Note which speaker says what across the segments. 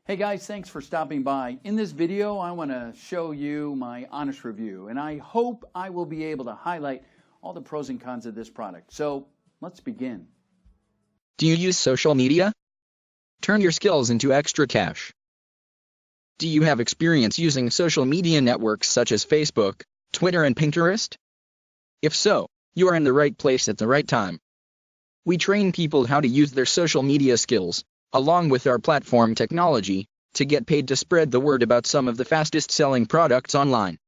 Speaker 1: Hey guys, thanks for stopping by. In this video, I want to show you my honest review, and I hope I will be able to highlight all the pros and cons of this product. So let's begin.
Speaker 2: Do you use social media? Turn your skills into extra cash. Do you have experience using social media networks such as Facebook, Twitter, and Pinterest? If so, you are in the right place at the right time. We train people how to use their social media skills, along with our platform technology, to get paid to spread the word about some of the fastest-selling products online.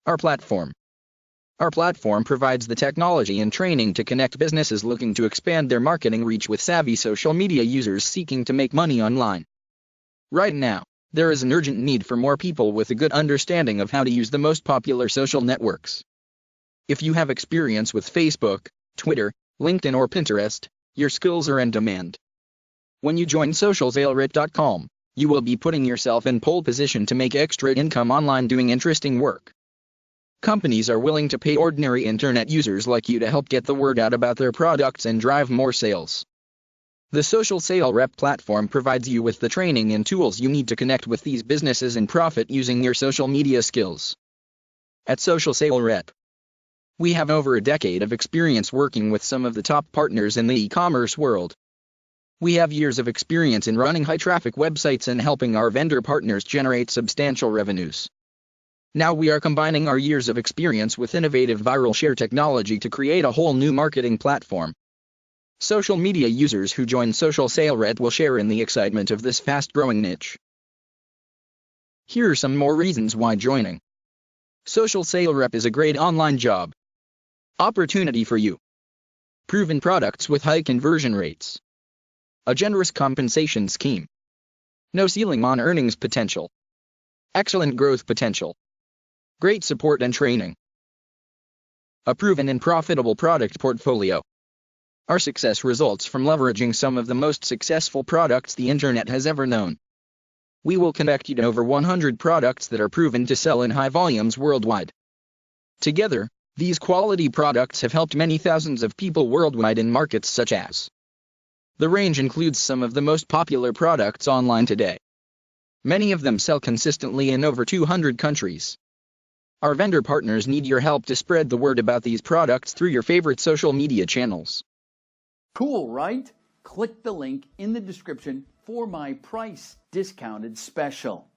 Speaker 2: Our platform provides the technology and training to connect businesses looking to expand their marketing reach with savvy social media users seeking to make money online. Right now, there is an urgent need for more people with a good understanding of how to use the most popular social networks. If you have experience with Facebook, Twitter, LinkedIn, or Pinterest, your skills are in demand. When you join socialsaleRep.com, you will be putting yourself in pole position to make extra income online doing interesting work. Companies are willing to pay ordinary internet users like you to help get the word out about their products and drive more sales. The Social Sale Rep platform provides you with the training and tools you need to connect with these businesses and profit using your social media skills. At Social Sale Rep, we have over a decade of experience working with some of the top partners in the e-commerce world. We have years of experience in running high-traffic websites and helping our vendor partners generate substantial revenues. Now we are combining our years of experience with innovative viral share technology to create a whole new marketing platform. Social media users who join Social Sale Rep will share in the excitement of this fast-growing niche. Here are some more reasons why joining. Social Sale Rep is a great online job opportunity for you. Proven products with high conversion rates. A generous compensation scheme. No ceiling on earnings potential. Excellent growth potential. Great support and training. A proven and profitable product portfolio. Our success results from leveraging some of the most successful products the internet has ever known. We will connect you to over 100 products that are proven to sell in high volumes worldwide. Together, these quality products have helped many thousands of people worldwide in markets such as. The range includes some of the most popular products online today. Many of them sell consistently in over 200 countries. Our vendor partners need your help to spread the word about these products through your favorite social media channels.
Speaker 1: Cool, right? Click the link in the description for my price discounted special.